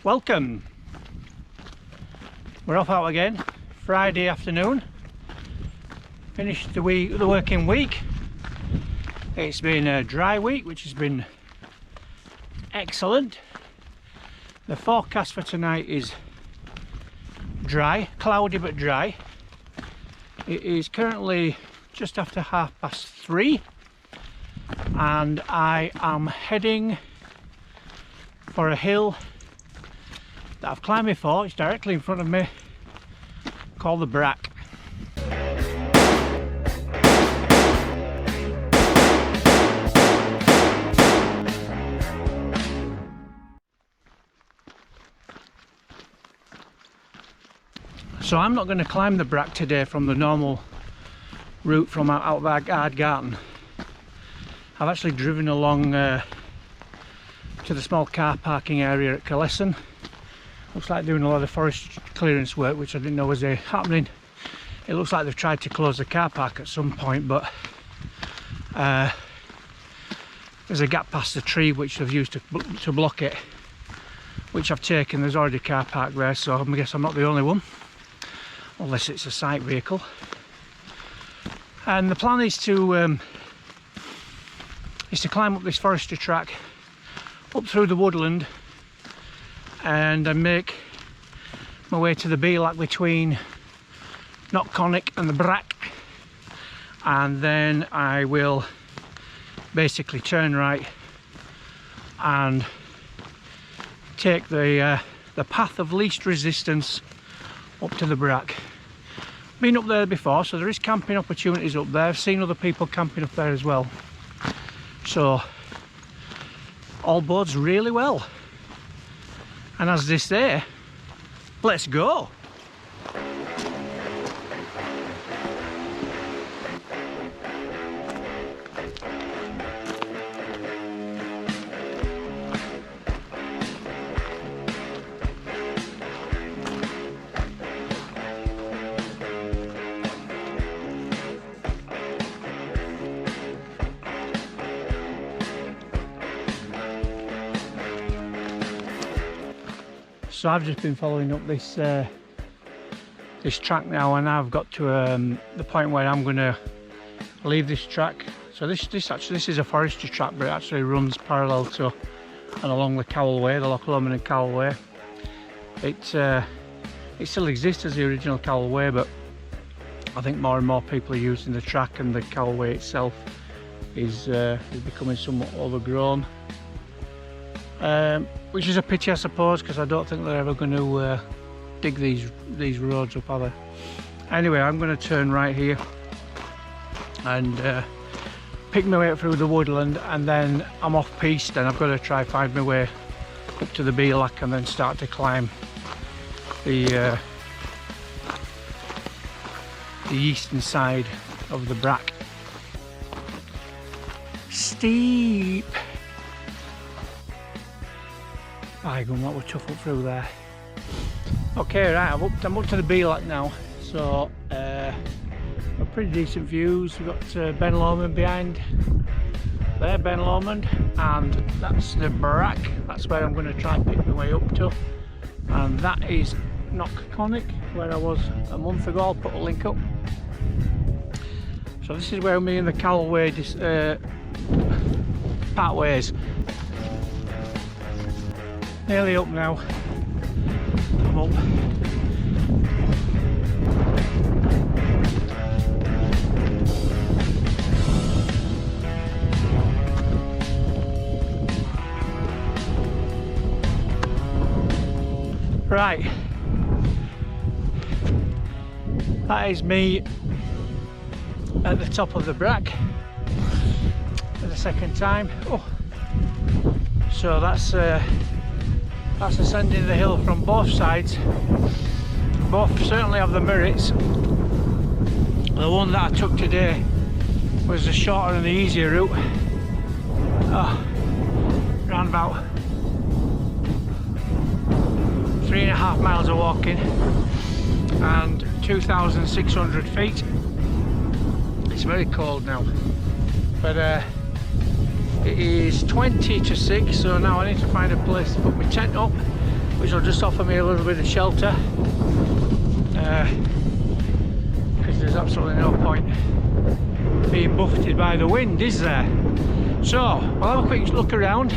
Welcome. We're off out again. Friday afternoon. Finished the working week. It's been a dry week, which has been excellent. The forecast for tonight is dry, cloudy but dry. It is currently just after 3:30 and I am heading for a hill that I've climbed before. It's directly in front of me, called the Brack. So I'm not going to climb the Brack today from the normal route from out of Ardgarten. I've actually driven along to the small car parking area at Coilessan. Looks like doing a lot of forest clearance work, which I didn't know was happening. It looks like they've tried to close the car park at some point, but there's a gap past the tree which they've used to block it, which I've taken. There's already a car park there, so I guess I'm not the only one, unless it's a site vehicle. And the plan is to climb up this forestry track up through the woodland and make my way to the Brack between Knockconnick and the Brack, and then I will basically turn right and take the path of least resistance up to the Brack. Been up there before, so there is camping opportunities up there. I've seen other people camping up there as well, so all bodes really well. And as they say, let's go. So I've just been following up this this track now, and I've got to the point where I'm going to leave this track. So this is a forestry track, but it actually runs parallel to and along the Cowell Way, the Loch Lomond and Cowell Way. It still exists as the original Cowell Way, but I think more and more people are using the track, and the Cowell Way itself is becoming somewhat overgrown. Which is a pity, I suppose, because I don't think they're ever going to dig these roads up, are they? Anyway, I'm going to turn right here and pick my way up through the woodland, and then I'm off piste, and I've got to try find my way up to the Brack and then start to climb the eastern side of the Brack. Steep! My God, that was tough up through there. Okay, right, I'm up to the Brack now, so got pretty decent views. We've got Ben Lomond behind there, Ben Lomond, and that's the Brack. That's where I'm going to try and pick my way up to, and that is Knockconnick, where I was a month ago. I'll put a link up. So this is where me and the Cowell Way part ways. Nearly up now. I'm up. Right. That is me at the top of the Brack for the second time. Oh. So that's ascending the hill from both sides. Both certainly have the merits. The one that I took today was the shorter and the easier route. Around about 3.5 miles of walking and 2,600 feet. It's very cold now, but it is 20 to 6, so now I need to find a place to put my tent up. which will just offer me a little bit of shelter, because there's absolutely no point being buffeted by the wind, is there? So we'll have a quick look around,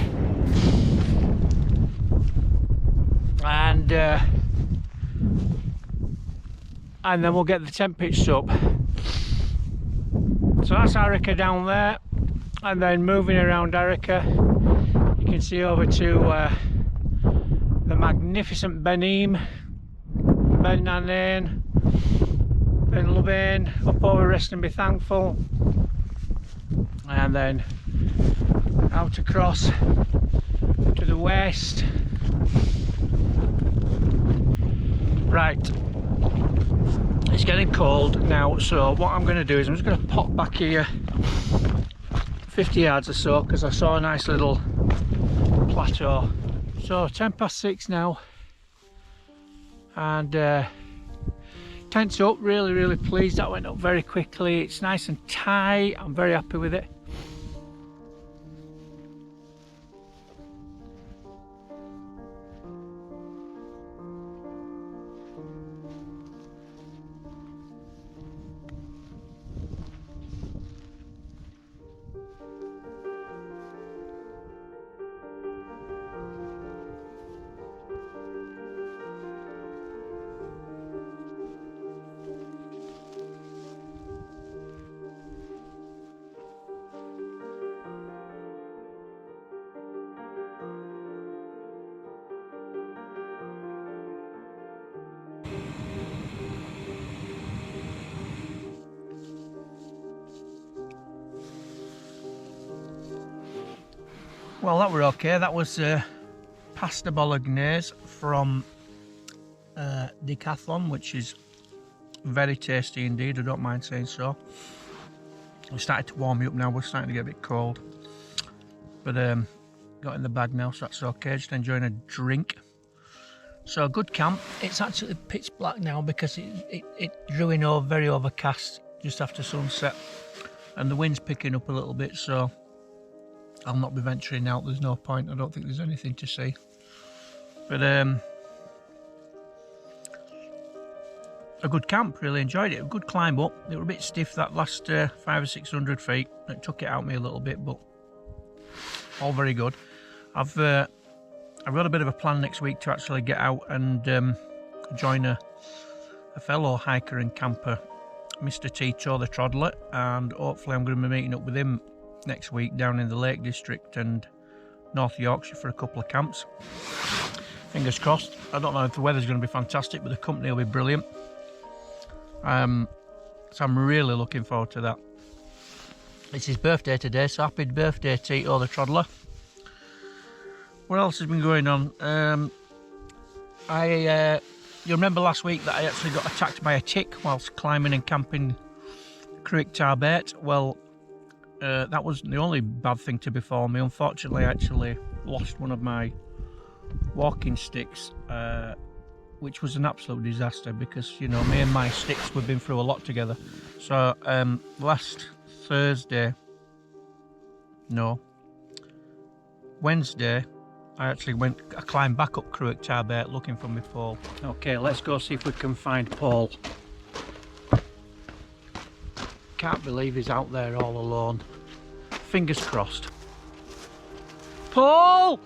and then we'll get the tent pitched up. So that's Arrochar down there, and then moving around Arrochar, you can see over to the magnificent Benim, Ben Nanen, Ben Lubain, up over Rest and Be Thankful, and then out across to the west. Right, it's getting cold now, so what I'm going to do is I'm just going to pop back here 50 yards or so, because I saw a nice little plateau. So 6:10 now, and tent's up. Really pleased. That went up very quickly. It's nice and tight. I'm very happy with it. Well, that were okay. That was pasta bolognese from Decathlon, which is very tasty indeed. I don't mind saying so. We're starting to warm me up now. We're starting to get a bit cold, but got in the bag now, so that's okay. Just enjoying a drink. So a good camp. It's actually pitch black now because it drew in very overcast just after sunset, and the wind's picking up a little bit, so I'll not be venturing out. There's no point. I don't think there's anything to see. But a good camp. Really enjoyed it. A good climb up. It was a bit stiff that last 500 or 600 feet. It took it out of me a little bit, but all very good. I've got a bit of a plan next week to actually get out and join a fellow hiker and camper, Mr. Tito the Troddler, and hopefully I'm going to be meeting up with him next week down in the Lake District and North Yorkshire for a couple of camps. Fingers crossed. I don't know if the weather's going to be fantastic, but the company will be brilliant. So I'm really looking forward to that. It's his birthday today, so happy birthday, Tito the Troddler. What else has been going on? You remember last week that I actually got attacked by a tick whilst climbing and camping Creek Tarbet? Well, that wasn't the only bad thing to befall me. Unfortunately, I actually lost one of my walking sticks, which was an absolute disaster because, you know, me and my sticks, we've been through a lot together. So Wednesday, I climbed back up Creek Tarbet looking for my pole. Okay, let's go see if we can find Paul. Can't believe he's out there all alone. Fingers crossed. Paul!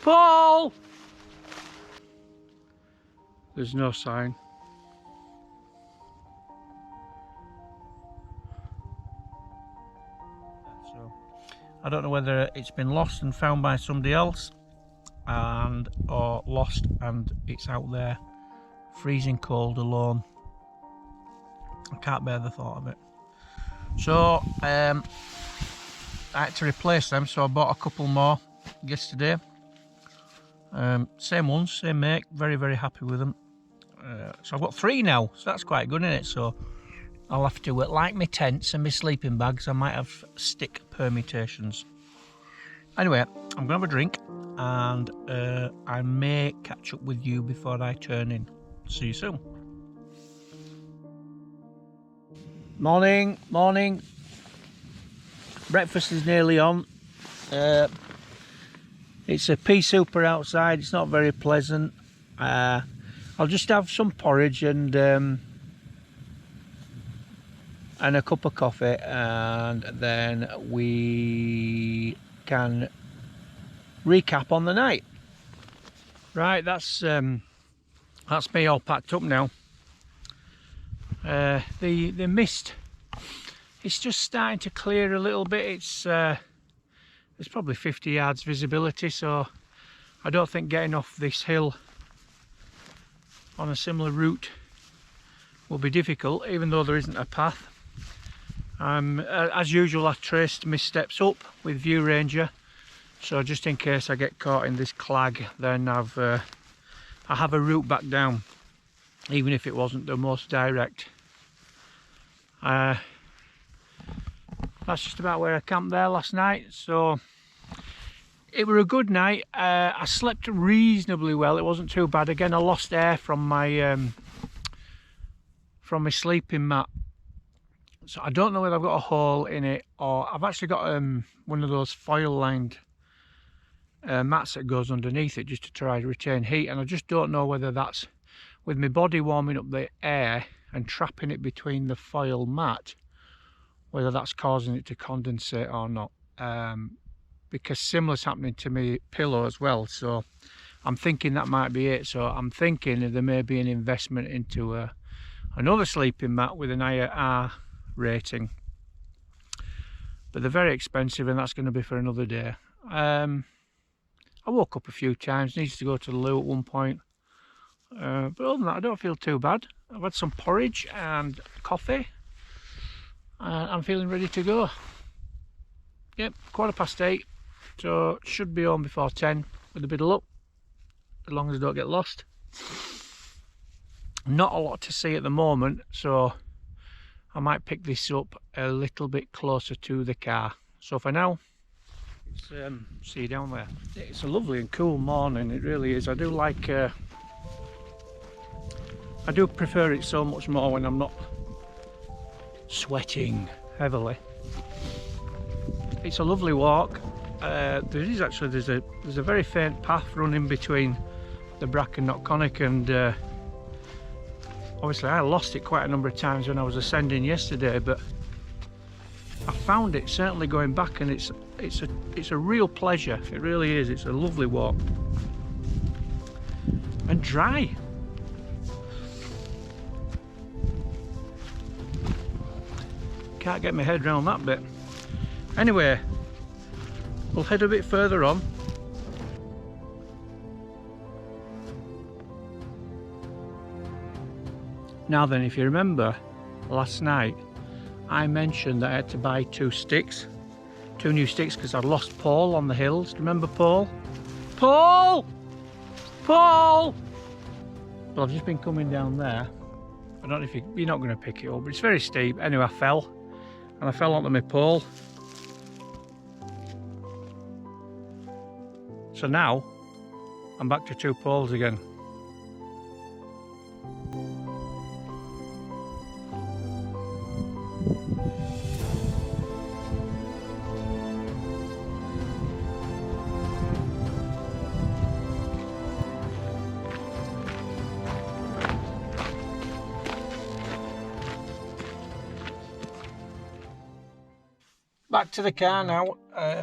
Paul! There's no sign. So I don't know whether it's been lost and found by somebody else, or lost and it's out there freezing cold alone. I can't bear the thought of it. So I had to replace them, so I bought a couple more yesterday. Same ones, same make. Very happy with them. So I've got 3 now, so that's quite good, isn't it? So I'll have to, like my tents and my sleeping bags, I might have stick permutations. Anyway, I'm gonna have a drink, and I may catch up with you before I turn in. See you soon. Morning. Breakfast is nearly on. It's a pea souper outside. It's not very pleasant. I'll just have some porridge and a cup of coffee, and then we can recap on the night. Right, that's me all packed up now. The mist, it's just starting to clear a little bit. It's there's probably 50 yards visibility, so I don't think getting off this hill on a similar route will be difficult, even though there isn't a path. As usual, I traced my steps up with View Ranger, so just in case I get caught in this clag, then I have a route back down, even if it wasn't the most direct. That's just about where I camped there last night, so it were a good night. I slept reasonably well. It wasn't too bad. Again, I lost air from my sleeping mat, so I don't know whether I've got a hole in it, or I've actually got one of those foil lined mats that goes underneath it just to try to retain heat, and I just don't know whether that's with my body warming up the air and trapping it between the foil mat, whether that's causing it to condensate or not, because similar's happening to my pillow as well, so I'm thinking that might be it. So I'm thinking that there may be an investment into another sleeping mat with an higher R rating, but they're very expensive, and that's going to be for another day. I woke up a few times, needs to go to the loo at one point, but other than that I don't feel too bad. I've had some porridge and coffee, and I'm feeling ready to go. Yep, 8:15, so should be home before 10 with a bit of luck, as long as I don't get lost. Not a lot to see at the moment, so I might pick this up a little bit closer to the car. So for now, see you down there. It's a lovely and cool morning, it really is. I do like I do prefer it so much more when I'm not sweating heavily. It's a lovely walk. There's a very faint path running between the Brack and Knockconnick, and obviously I lost it quite a number of times when I was ascending yesterday, but I found it certainly going back, and it's a real pleasure. It really is. It's a lovely walk and dry. Can't get my head around that bit. Anyway, we'll head a bit further on. Now then, if you remember last night, I mentioned that I had to buy two new sticks, because I'd lost Paul on the hills. Do you remember Paul? Paul! Paul! Well, I've just been coming down there. I don't know if you're not going to pick it up, but it's very steep. Anyway, I fell, and I fell onto my pole. So now I'm back to 2 poles again. Back to the car now.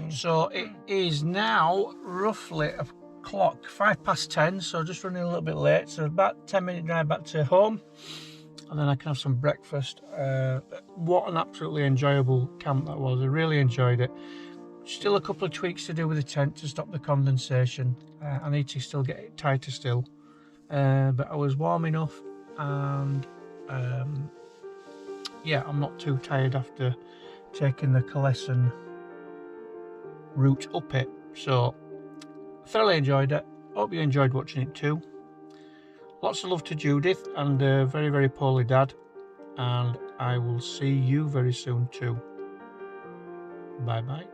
So it is now roughly 10:05, so just running a little bit late, so about 10-minute drive back to home, and then I can have some breakfast. What an absolutely enjoyable camp that was. I really enjoyed it. Still a couple of tweaks to do with the tent to stop the condensation. I need to still get it tighter still, but I was warm enough, and yeah, I'm not too tired after taking the Coilessan route up it. So thoroughly enjoyed it. Hope you enjoyed watching it too. Lots of love to Judith and very, very poorly dad, and I will see you very soon too. Bye bye.